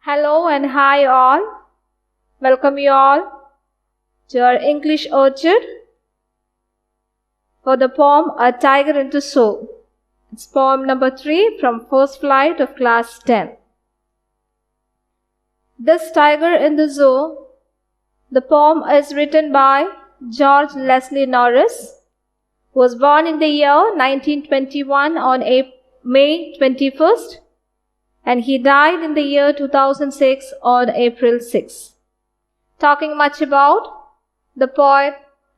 Hello and hi all. Welcome you all to our English Orchard for the poem A Tiger in the Zoo. It's poem number 3 from first flight of class 10. This Tiger in the Zoo, the poem is written by George Leslie Norris, who was born in the year 1921 on May 21st, and he died in the year 2006 on April 6. Talking much about the poet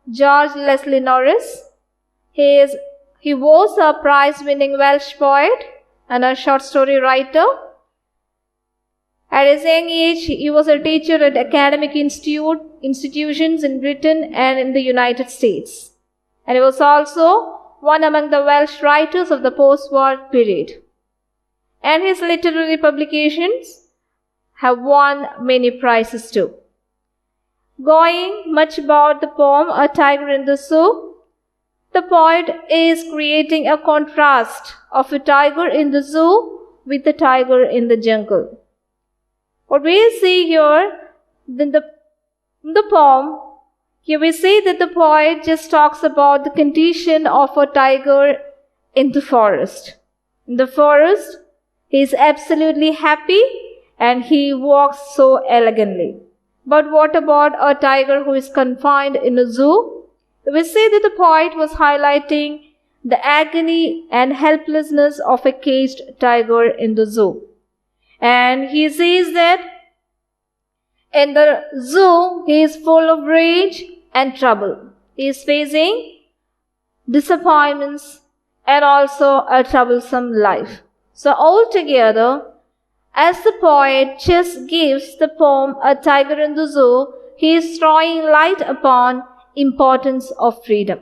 George Leslie Norris. He was a prize-winning Welsh poet and a short story writer. At his young age, he was a teacher at academic institutions in Britain and in the United States. And he was also one among the Welsh writers of the post-war period. And his literary publications have won many prizes too. Going much about the poem A Tiger in the Zoo, the poet is creating a contrast of a tiger in the zoo with a tiger in the jungle. What we see here in the poem, here we see that the poet just talks about the condition of a tiger in the forest. In the forest, he is absolutely happy and he walks so elegantly. But what about a tiger who is confined in a zoo? We see that the poet was highlighting the agony and helplessness of a caged tiger in the zoo. And he says that in the zoo, he is full of rage and trouble. He is facing disappointments and also a troublesome life. So altogether, as the poet just gives the poem A Tiger in the Zoo, he is throwing light upon importance of freedom.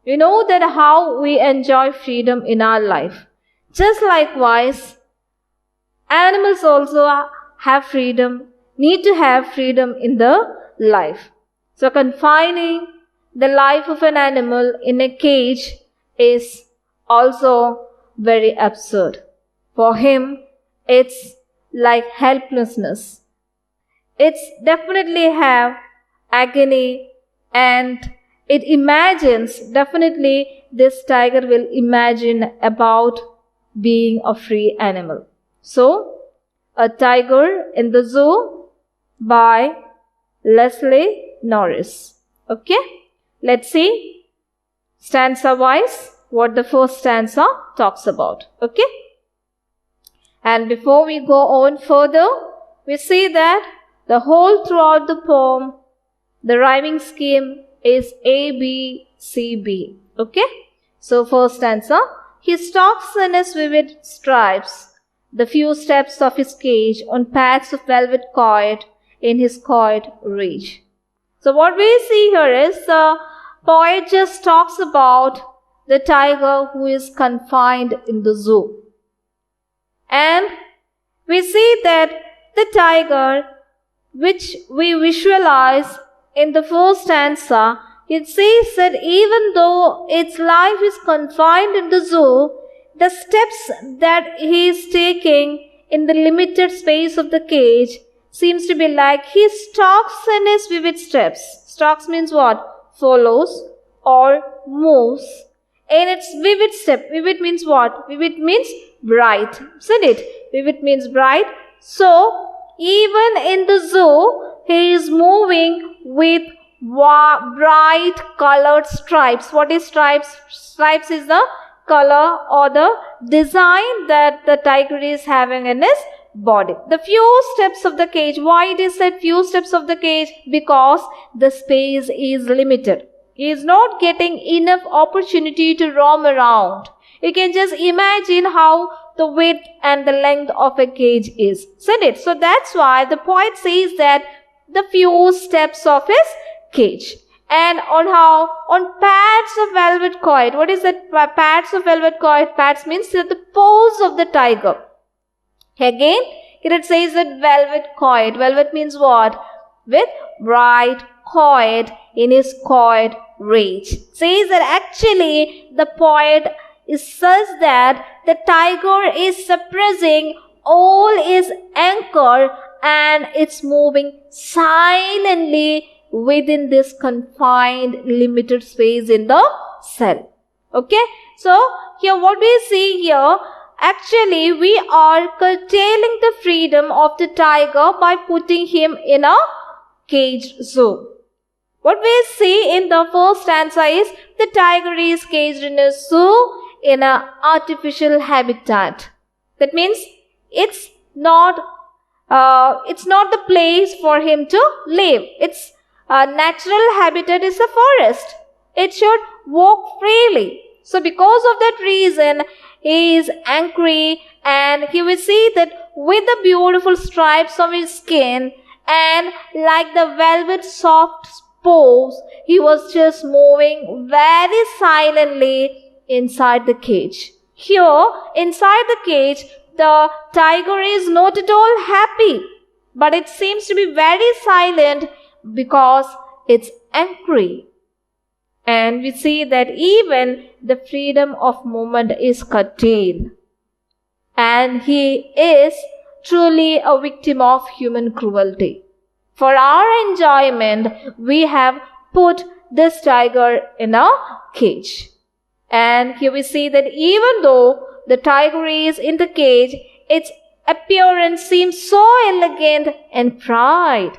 You know that how we enjoy freedom in our life. Just likewise, animals also have freedom, need to have freedom in their life. So confining the life of an animal in a cage is also very absurd. For him, it's like helplessness. It's definitely have agony and it imagines, definitely this tiger will imagine about being a free animal. So, A Tiger in the Zoo by Leslie Norris. Okay, let's see stanza wise what the first stanza talks about. Okay. And before we go on further, we see that the whole throughout the poem, the rhyming scheme is A, B, C, B. Okay? So first stanza, he stalks in his vivid stripes, the few steps of his cage on pads of velvet quiet in his quiet rage. So what we see here is the poet just talks about the tiger who is confined in the zoo. And we see that the tiger, which we visualize in the first stanza, it says that even though its life is confined in the zoo, the steps that he is taking in the limited space of the cage seems to be like he stalks in his vivid steps. Stalks means what? Follows or moves in its vivid step. Vivid means what? Vivid means bright. Isn't it? Vivid means bright. So, even in the zoo, he is moving with bright colored stripes. What is stripes? Stripes is the color or the design that the tiger is having in his body. The few steps of the cage. Why it is said few steps of the cage? Because the space is limited. He is not getting enough opportunity to roam around. You can just imagine how the width and the length of a cage is. Isn't it? So that's why the poet says that the few steps of his cage. And on pads of velvet quiet. What is that? Pads of velvet quiet. Pads means the paws of the tiger. Again, here it says that velvet quiet. Velvet means what? With bright quiet in his quiet rage. Says that actually the poet says that the tiger is suppressing all his anger and it's moving silently within this confined limited space in the cell. Okay, so here what we see here, actually we are curtailing the freedom of the tiger by putting him in a caged zoo. What we see in the first stanza is the tiger is caged in a zoo in an artificial habitat. That means it's not the place for him to live. Its natural habitat is a forest. It should walk freely. So because of that reason, he is angry, and he will see that with the beautiful stripes of his skin and like the velvet soft spores, he was just moving very silently inside the cage. Here, inside the cage, the tiger is not at all happy, but it seems to be very silent because it's angry. And we see that even the freedom of movement is curtailed. And he is truly a victim of human cruelty. For our enjoyment, we have put this tiger in a cage. And here we see that even though the tiger is in the cage, its appearance seems so elegant and proud.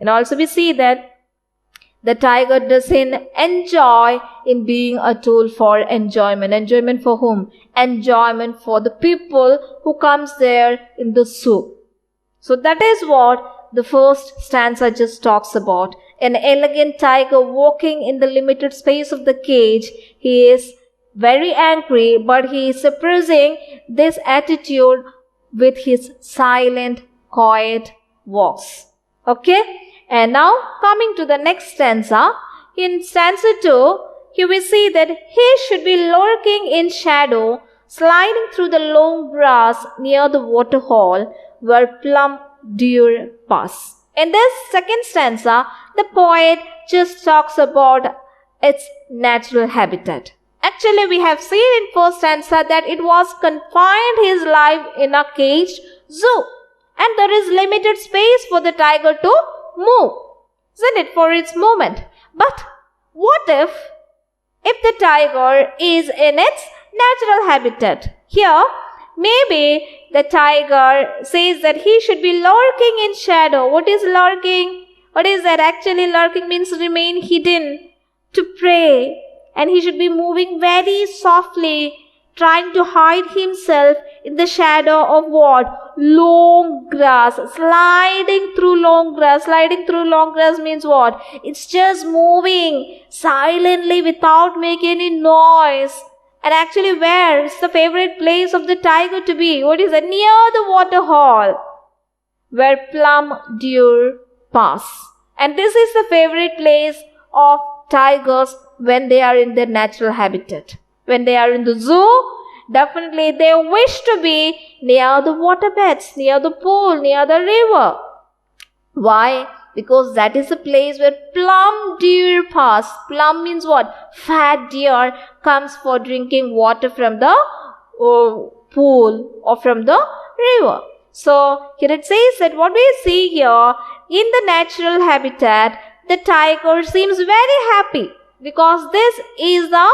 And also we see that the tiger doesn't enjoy in being a tool for enjoyment. Enjoyment for whom? Enjoyment for the people who comes there in the zoo. So that is what the first stanza just talks about. An elegant tiger walking in the limited space of the cage. He is very angry, but he is suppressing this attitude with his silent, quiet walks. Okay? And now coming to the next stanza, in stanza 2, here we see that he should be lurking in shadow, sliding through the long grass near the waterhole where plump deer pass. In this second stanza, the poet just talks about its natural habitat. Actually, we have seen in first stanza that it was confined his life in a caged zoo, and there is limited space for the tiger to move, isn't it, for its movement. But what if the tiger is in its natural habitat? Here, maybe the tiger says that he should be lurking in shadow. What is lurking? What is that? Actually, lurking means remain hidden, to prey. And he should be moving very softly, trying to hide himself in the shadow of what? Long grass. Sliding through long grass. Sliding through long grass means what? It's just moving silently without making any noise. And actually where? It's the favorite place of the tiger to be. What is it? Near the waterhole, where plump deer pass. And this is the favorite place of tigers when they are in their natural habitat. When they are in the zoo, definitely they wish to be near the waterbeds, near the pool, near the river. Why? Because that is the place where plump deer pass. Plump means what? Fat deer comes for drinking water from the pool or from the river. So here it says that what we see here, in the natural habitat, the tiger seems very happy, because this is the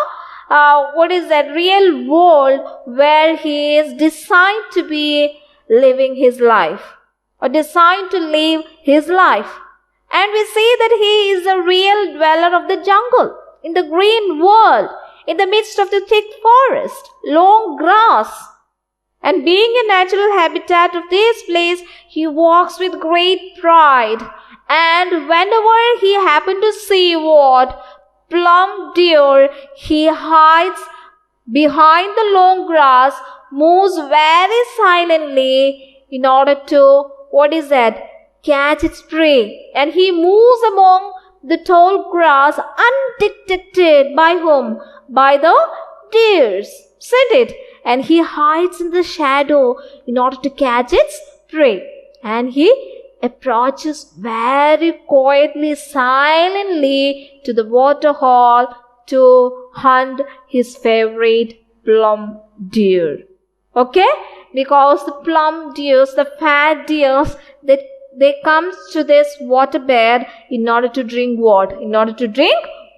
real world where he is designed to be living his life, or designed to live his life. And we see that he is a real dweller of the jungle, in the green world, in the midst of the thick forest, long grass. And being a natural habitat of this place, he walks with great pride. And whenever he happens to see what? Plump deer, he hides behind the long grass, moves very silently in order to, catch its prey. And he moves among the tall grass undetected by whom? By the deers, isn't it? And he hides in the shadow in order to catch its prey. And he approaches very quietly, silently to the waterhole to hunt his favorite plump deer. Okay? Because the plump deers, the fat deers, that they comes to this waterbed in order to drink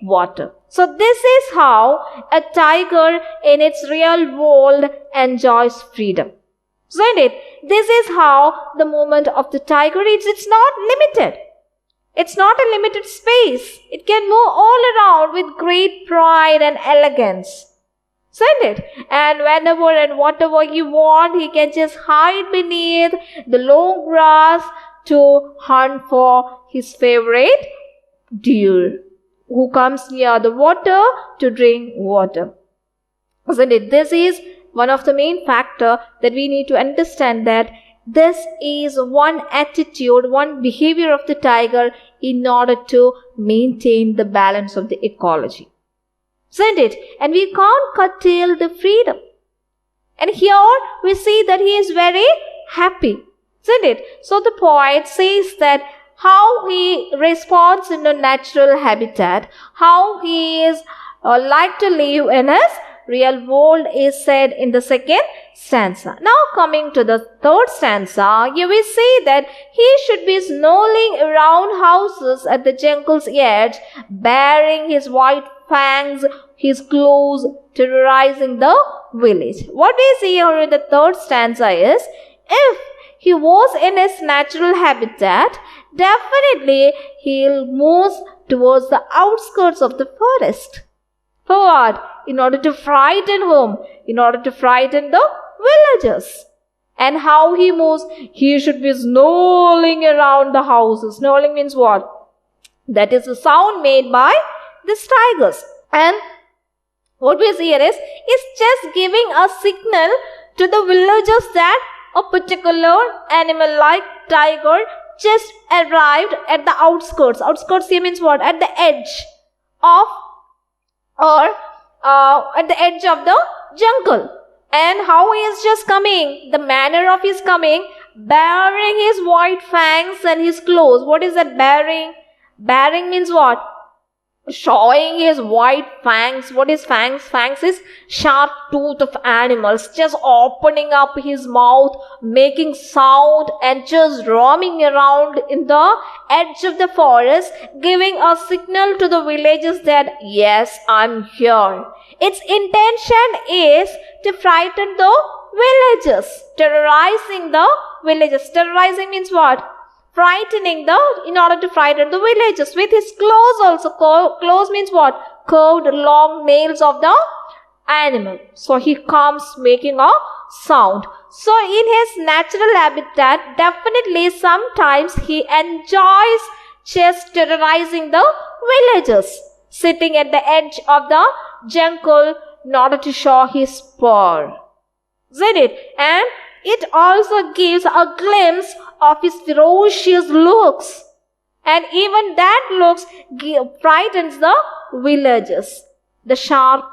water. So this is how a tiger in its real world enjoys freedom. Isn't it? This is how the movement of the tiger is. It's not limited. It's not a limited space. It can move all around with great pride and elegance. Isn't it? And whenever and whatever he wants, he can just hide beneath the long grass to hunt for his favorite deer, who comes near the water to drink water. Isn't it? This is one of the main factors that we need to understand, that this is one attitude, one behavior of the tiger in order to maintain the balance of the ecology. Isn't it? And we can't curtail the freedom. And here we see that he is very happy. Isn't it? So the poet says that how he responds in a natural habitat, how he is like to live in his real world is said in the second stanza. Now coming to the third stanza, here we see that he should be snarling around houses at the jungle's edge, baring his white fangs, his claws, terrorizing the village. What we see here in the third stanza is, if he was in his natural habitat, definitely he'll move towards the outskirts of the forest. For what? In order to frighten whom? In order to frighten the villagers. And how he moves? He should be snarling around the houses. Snarling means what? That is the sound made by these tigers. And what we see here is, it's just giving a signal to the villagers that a particular animal like tiger just arrived at the outskirts. Outskirts here means what? At the edge of, or at the edge of the jungle. And how he is just coming, the manner of his coming, baring his white fangs and his claws. What is that baring? Baring means what? Showing his white fangs. What is fangs? Fangs is sharp tooth of animals, just opening up his mouth, making sound and just roaming around in the edge of the forest, giving a signal to the villagers that yes, I'm here. Its intention is to frighten the villagers, terrorizing the villagers. Terrorizing means what? Frightening in order to frighten the villagers. With his claws also. Claws means what? Curved long nails of the animal. So he comes making a sound. So in his natural habitat, definitely sometimes he enjoys just terrorizing the villagers, sitting at the edge of the jungle in order to show his power. Isn't it? And it also gives a glimpse of his ferocious looks. And even that looks frightens the villagers. The sharp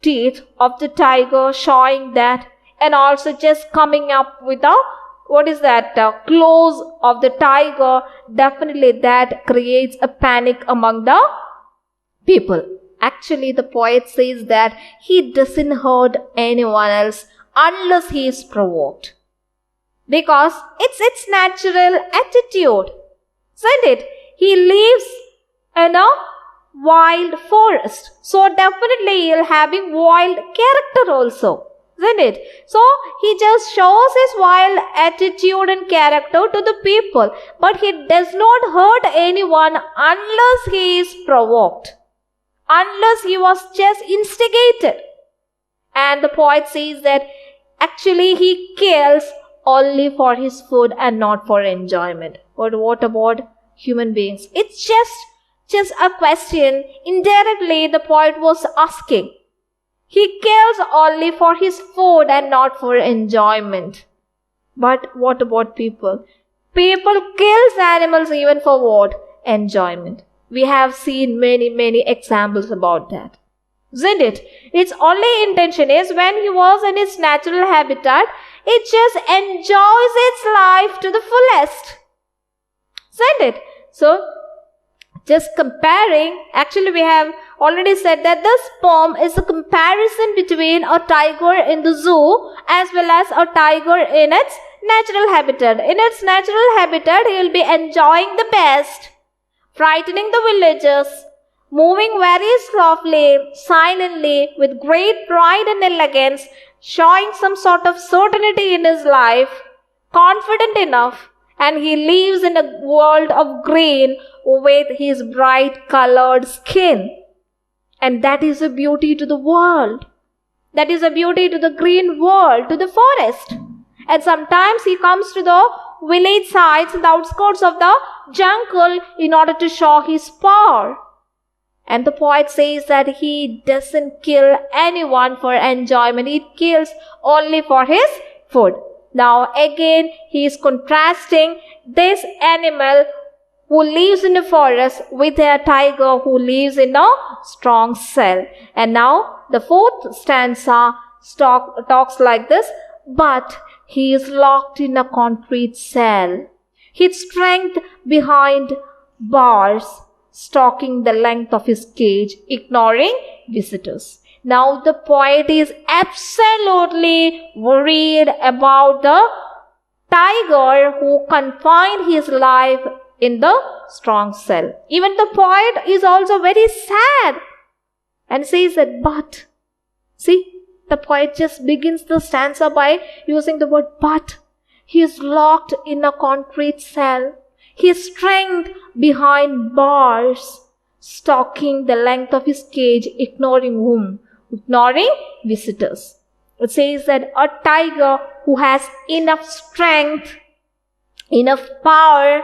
teeth of the tiger showing that, and also just coming up with claws of the tiger. Definitely that creates a panic among the people. Actually, the poet says that he doesn't hurt anyone else unless he is provoked. Because it's its natural attitude. Isn't it? He lives in a wild forest. So definitely he'll having wild character also. Isn't it? So he just shows his wild attitude and character to the people. But he does not hurt anyone unless he is provoked. Unless he was just instigated. And the poet says that actually he kills only for his food and not for enjoyment. But what about human beings? It's just a question indirectly the poet was asking. He kills only for his food and not for enjoyment. But what about people? People kills animals even for what? Enjoyment. We have seen many examples about that. Isn't it? Its only intention is when he was in its natural habitat, it just enjoys its life to the fullest. Isn't it? So, just comparing, actually we have already said that this poem is a comparison between a tiger in the zoo as well as a tiger in its natural habitat. In its natural habitat, he will be enjoying the best, frightening the villagers, moving very softly, silently, with great pride and elegance, showing some sort of certainty in his life, confident enough, and he lives in a world of green with his bright colored skin. And that is a beauty to the world. That is a beauty to the green world, to the forest. And sometimes he comes to the village sides, the outskirts of the jungle, in order to show his power. And the poet says that he doesn't kill anyone for enjoyment. He kills only for his food. Now again, he is contrasting this animal who lives in the forest with a tiger who lives in a strong cell. And now the fourth stanza talks like this. But he is locked in a concrete cell, his strength behind bars, stalking the length of his cage, ignoring visitors. Now the poet is absolutely worried about the tiger who confined his life in the strong cell. Even the poet is also very sad and says that, but, see, the poet just begins the stanza by using the word but. He is locked in a concrete cell, his strength behind bars, stalking the length of his cage, ignoring whom? Ignoring visitors. It says that a tiger who has enough strength, enough power,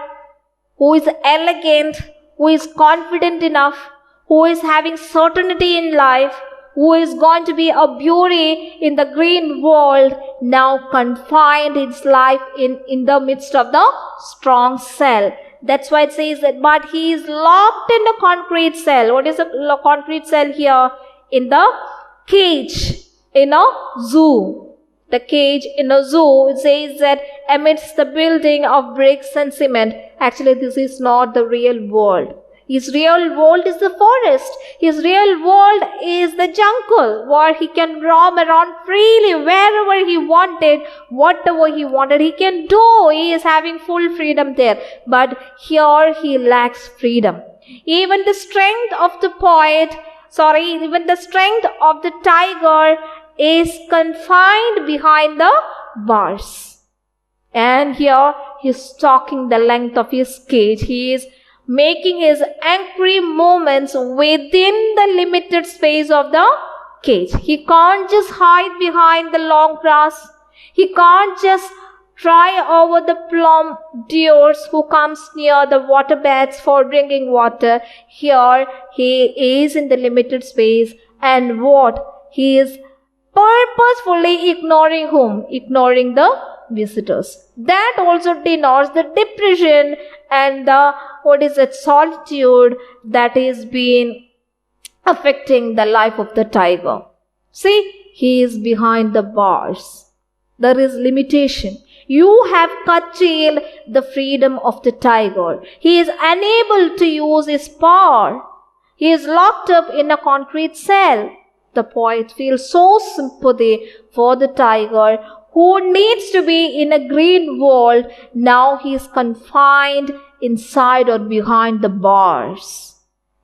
who is elegant, who is confident enough, who is having certainty in life, who is going to be a beauty in the green world, now confined his life in the midst of the strong cell. That's why it says that, but he is locked in a concrete cell. What is a concrete cell here? In the cage, in a zoo. The cage in a zoo, it says that amidst the building of bricks and cement. Actually, this is not the real world. His real world is the forest. His real world is the jungle, where he can roam around freely wherever he wanted, whatever he wanted, he can do. He is having full freedom there. But here he lacks freedom. Even the strength of the even the strength of the tiger is confined behind the bars. And here he is stalking the length of his cage. He is making his angry movements within the limited space of the cage. He can't just hide behind the long grass. He can't just try over the plum deers who comes near the water beds for drinking water. Here he is in the limited space, and what? He is purposefully ignoring whom? Ignoring the visitors. That also denotes the depression and the solitude that is being affecting the life of the tiger. See, he is behind the bars. There is limitation. You have curtailed the freedom of the tiger. He is unable to use his power. He is locked up in a concrete cell. The poet feels so sympathy for the tiger who needs to be in a green world. Now he is confined inside or behind the bars.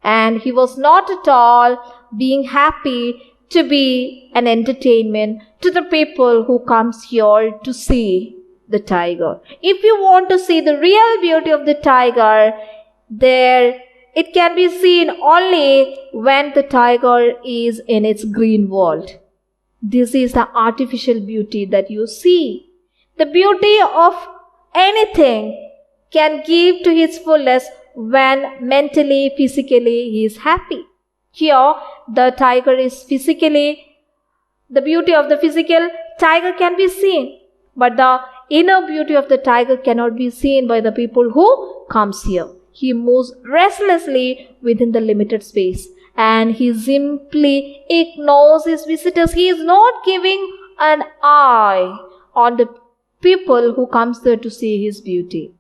And he was not at all being happy to be an entertainment to the people who comes here to see the tiger. If you want to see the real beauty of the tiger, there it can be seen only when the tiger is in its green world. This is the artificial beauty that you see. The beauty of anything can give to its fullest when mentally, physically he is happy. Here, the tiger is physically, the beauty of the physical tiger can be seen, but the inner beauty of the tiger cannot be seen by the people who comes here. He moves restlessly within the limited space, and he simply ignores his visitors. He is not giving an eye on the people who comes there to see his beauty.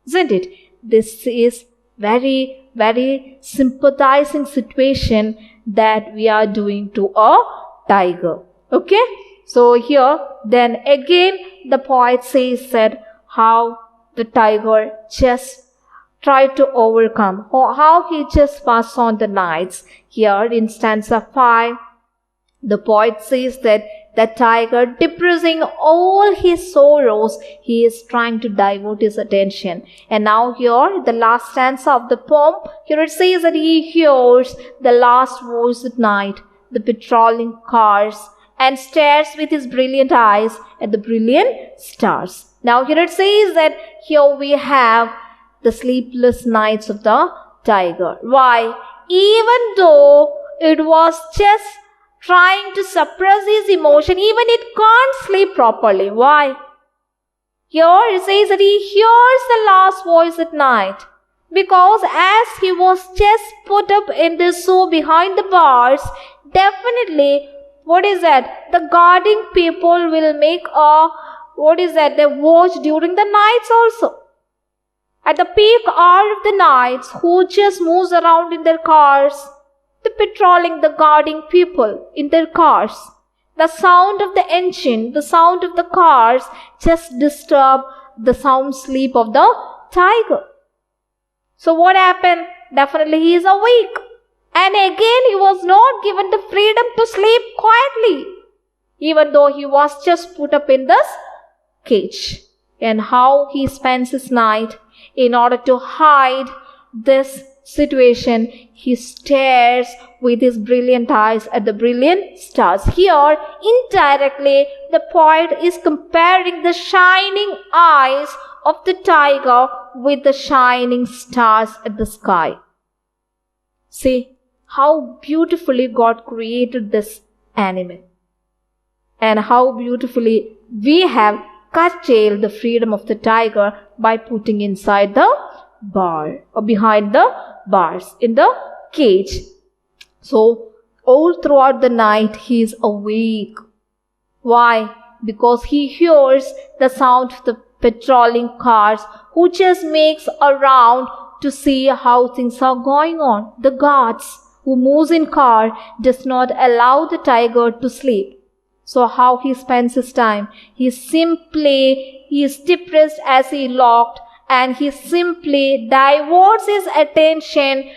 Isn't it? This is very, very sympathizing situation that we are doing to a tiger. Okay? So here then again the poet says that how the tiger just tried to overcome, or how he just passed on the nights. Here in stanza 5, the poet says that the tiger, depressing all his sorrows, he is trying to divert his attention. And now here, the last stanza of the poem, here it says that he hears the last voice at night, the patrolling cars, and stares with his brilliant eyes at the brilliant stars. Now here it says that here we have the sleepless nights of the tiger. Why? Even though it was just trying to suppress his emotion, even it can't sleep properly. Why? Here it says that he hears the last voice at night, because as he was just put up in the zoo behind the bars, definitely, the guarding people will make they watch during the nights also. At the peak hour of the nights, who just moves around in their cars, the patrolling, the guarding people in their cars. The sound of the engine, the sound of the cars just disturb the sound sleep of the tiger. So what happened? Definitely he is awake. And again he was not given the freedom to sleep quietly, even though he was just put up in this cage. And how he spends his night in order to hide this situation, he stares with his brilliant eyes at the brilliant stars. Here, indirectly, the poet is comparing the shining eyes of the tiger with the shining stars at the sky. See how beautifully God created this animal, and how beautifully we have curtailed the freedom of the tiger by putting inside the bar or behind the bars in the cage. So all throughout the night he is awake. Why? Because he hears the sound of the patrolling cars who just makes a round to see how things are going on. The guards who moves in car does not allow the tiger to sleep. So how he spends his time? He is depressed as he locked, and he simply diverts his attention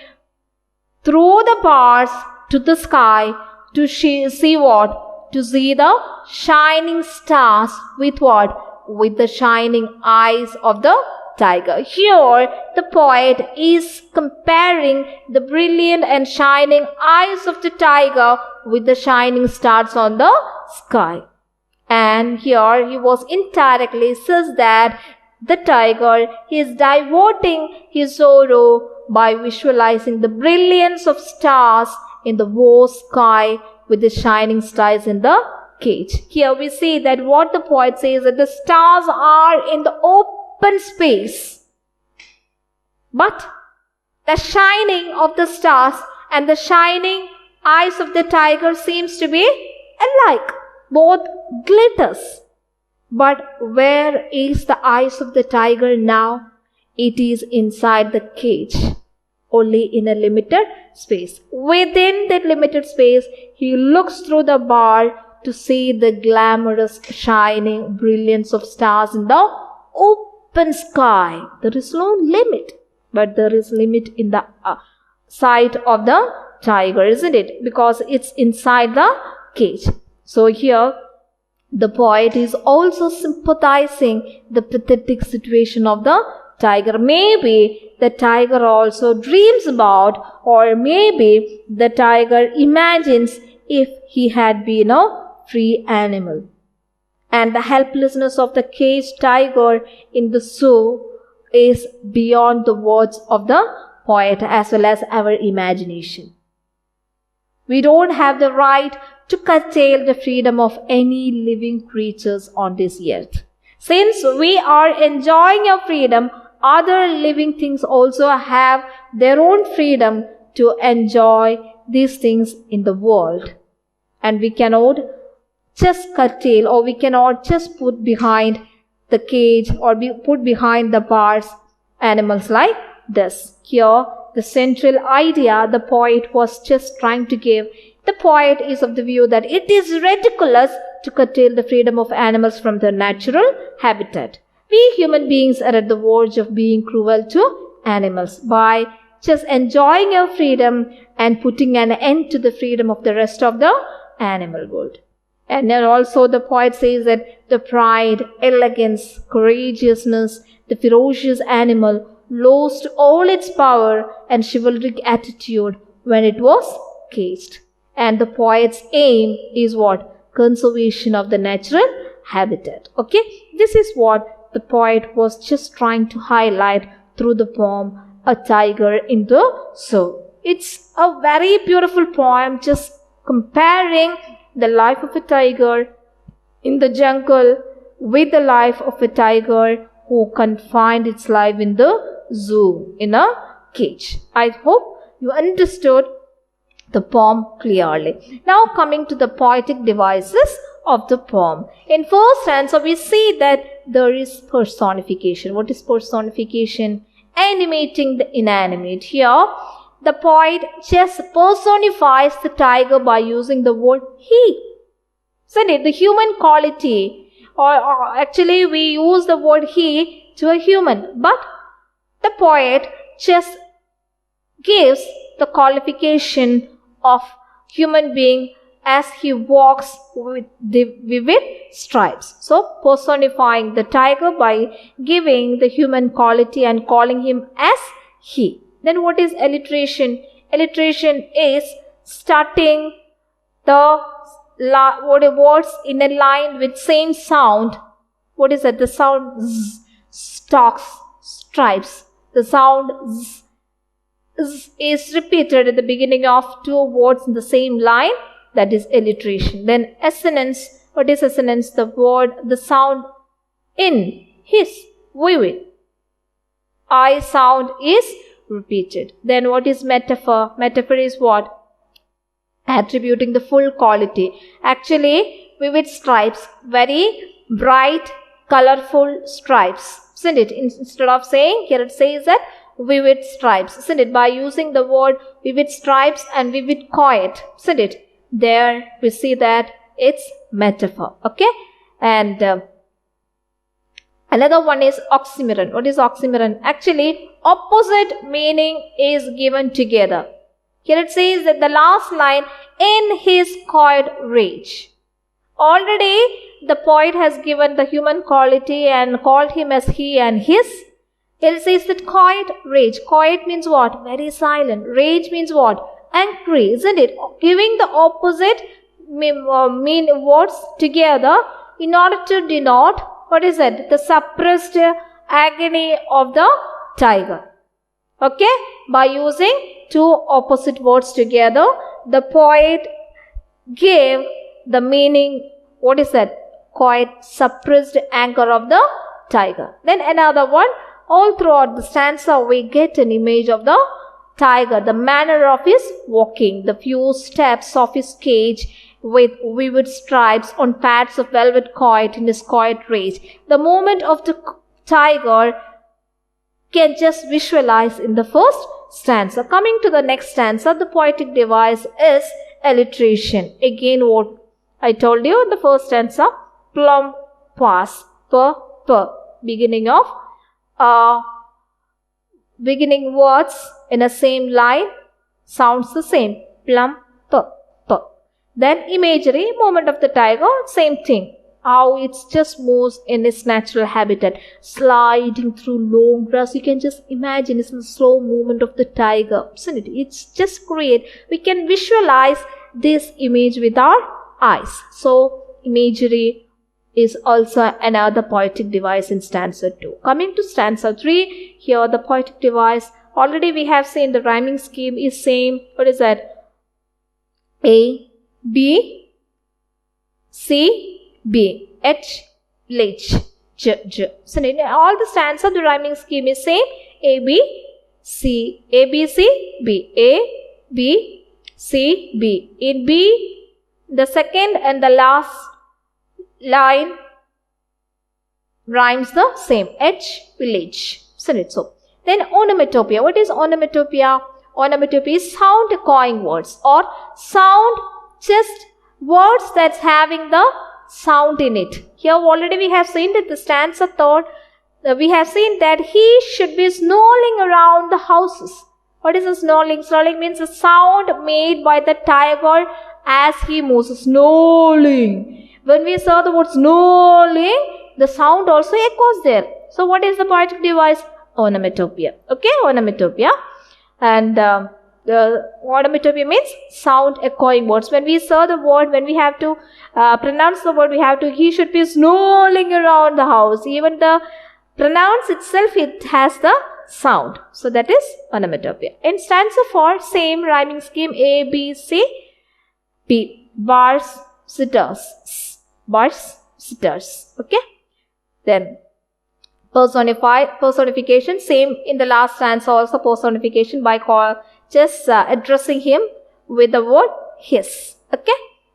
through the bars to the sky to see what? To see the shining stars with what? With the shining eyes of the tiger. Here the poet is comparing the brilliant and shining eyes of the tiger with the shining stars on the sky. And here he was indirectly says that the tiger is diverting his sorrow by visualizing the brilliance of stars in the vast sky with the shining stars in the cage. Here we see that what the poet says, that the stars are in the open space, but the shining of the stars and the shining eyes of the tiger seems to be alike. Both glitters. But where is the eyes of the tiger now? It is inside the cage, only in a limited space. Within that limited space, he looks through the bar to see the glamorous, shining brilliance of stars in the open sky. There is no limit, but there is limit in the sight of the tiger, isn't it? Because it's inside the cage. So here, the poet is also sympathizing the pathetic situation of the tiger. Maybe the tiger also dreams about, or maybe the tiger imagines if he had been a free animal. And the helplessness of the caged tiger in the zoo is beyond the words of the poet as well as our imagination. We don't have the right to curtail the freedom of any living creatures on this earth. Since we are enjoying our freedom, other living things also have their own freedom to enjoy these things in the world. And we cannot just curtail, or we cannot just put behind the cage or be put behind the bars animals like this. Here, the central idea the poet was just trying to give The poet is of the view that it is ridiculous to curtail the freedom of animals from their natural habitat. We human beings are at the verge of being cruel to animals by just enjoying our freedom and putting an end to the freedom of the rest of the animal world. And then also the poet says that the pride, elegance, courageousness, the ferocious animal lost all its power and chivalric attitude when it was caged. And the poet's aim is what? Conservation of the natural habitat. Okay, this is what the poet was just trying to highlight through the poem A Tiger in the Zoo. It's a very beautiful poem, just comparing the life of a tiger in the jungle with the life of a tiger who confined its life in the zoo, in a cage. I hope you understood the poem clearly. Now coming to the poetic devices of the poem. In first stanza we see that there is personification. What is personification? Animating the inanimate. Here the poet just personifies the tiger by using the word he. Isn't it? The human quality, or actually we use the word he to a human, but the poet just gives the qualification of human being as he walks with the vivid stripes. So personifying the tiger by giving the human quality and calling him as he. Then what is alliteration? Alliteration is starting the words in a line with same sound. What is that? The sound z, stalks, stripes. The sound z is repeated at the beginning of two words in the same line. That is alliteration. Then assonance. What is assonance? The word, the sound in, his, vivid. I sound is repeated. Then what is metaphor? Metaphor is what? Attributing the full quality. Actually, vivid stripes, very bright, colorful stripes. Isn't it? Instead of saying, here it says that vivid stripes. Isn't it? By using the word vivid stripes and vivid quiet. Isn't it? There we see that it's metaphor. Okay? And another one is oxymoron. What is oxymoron? Actually, opposite meaning is given together. Here it says that the last line, in his quiet rage. Already the poet has given the human quality and called him as he and his. Here it says that quiet rage. Quiet means what? Very silent. Rage means what? Angry, isn't it? Giving the opposite mean words together in order to denote, what is it? The suppressed agony of the tiger. Okay? By using two opposite words together, the poet gave the meaning, what is that? Quite suppressed anger of the tiger. Then another one, all throughout the stanza we get an image of the tiger, the manner of his walking, the few steps of his cage with vivid stripes on pads of velvet quiet in his quiet rage. The movement of the tiger can just visualize in the first stanza. Coming to the next stanza, the poetic device is alliteration. Again, what I told you in the first stanza, plum, pass, per, beginning of beginning words in a same line sounds the same. Plum, p. Then imagery, movement of the tiger, same thing. How it just moves in its natural habitat, sliding through long grass. You can just imagine it's the slow movement of the tiger, isn't it? It's just great. We can visualize this image with our eyes. So imagery is also another poetic device in stanza 2. Coming to stanza 3, here the poetic device, already we have seen the rhyming scheme is same. What is that? A, B, C, B, H, H, J, J. So in all the stanza the rhyming scheme is same. A, B, C, A, B, C, B, A, B, C, B. In B, the second and the last line rhymes the same. H, village. So then onomatopoeia. What is onomatopoeia? Onomatopoeia is sound echoing words or sound just words that's having the sound in it. Here already we have seen that the stanza thought, we have seen that he should be snarling around the houses. What is a snarling? Snarling means a sound made by the tiger as he moves. Snarling. When we saw the word snarling, the sound also echoes there. So what is the poetic device? Onomatopoeia. Okay, onomatopoeia. And the onomatopoeia means sound echoing words. When we saw the word, when we have to pronounce the word, we have to, he should be snarling around the house. Even the pronounce itself, it has the sound. So that is onomatopoeia. In stanza 4, same rhyming scheme, A, B, C, B. Bars, sitters. Bars, sitters. Okay. Then personification, same in the last stanza also, personification by just addressing him with the word his. Okay.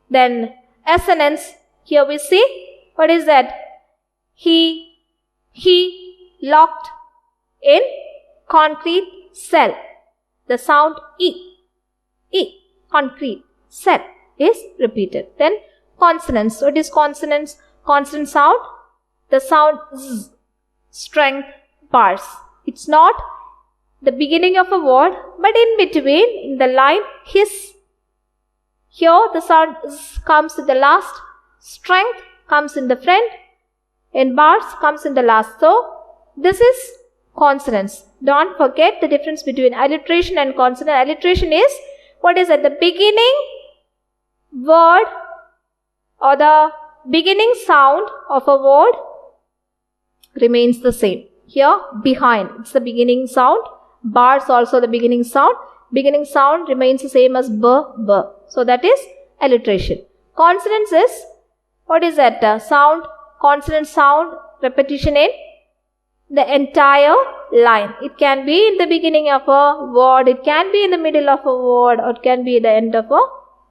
Then assonance, here we see, what is that? He locked in concrete cell. The sound E, concrete cell is repeated. Then consonants. What is consonants? Consonant sound. The sound Z, strength, bars. It's not the beginning of a word, but in between, in the line his. Here the sound Z comes in the last, strength comes in the front, and bars comes in the last. So this is consonants. Don't forget the difference between alliteration and consonant. Alliteration is what is at the beginning word or the beginning sound of a word remains the same. Here behind, it's the beginning sound. Bars also the beginning sound. Beginning sound remains the same as b, b. So that is alliteration. Consonants is, what is that? Sound, consonant sound, repetition in the entire line. It can be in the beginning of a word, it can be in the middle of a word, or it can be at the end of a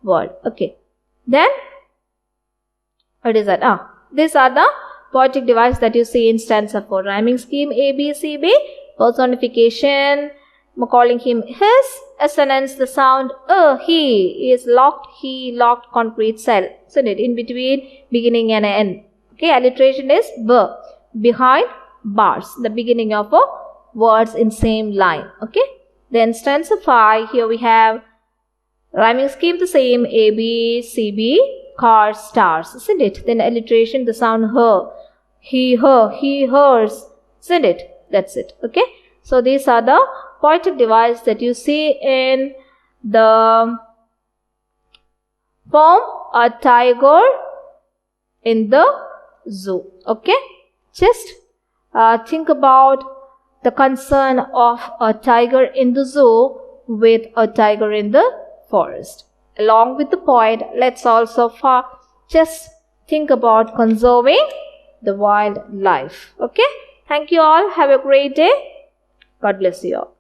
word. Okay. Then, what is that? These are the poetic device that you see in stanza 4. Rhyming scheme A, B, C, B. Personification, calling him his. Assonance, the sound he is locked, he locked concrete cell. Isn't it? In between beginning and end. Okay, alliteration is b. Behind bars, the beginning of a words in same line. Okay. Then stanza 5, here we have rhyming scheme the same, A, B, C, B, cars, stars, isn't it? Then alliteration, the sound her, he, her, he, hers, isn't it? That's it. Okay. So these are the poetic device that you see in the poem A Tiger in the Zoo. Okay. Just think about the concern of a tiger in the zoo with a tiger in the forest. Along with the poet, let's also just think about conserving the wildlife. Okay. Thank you all. Have a great day. God bless you all.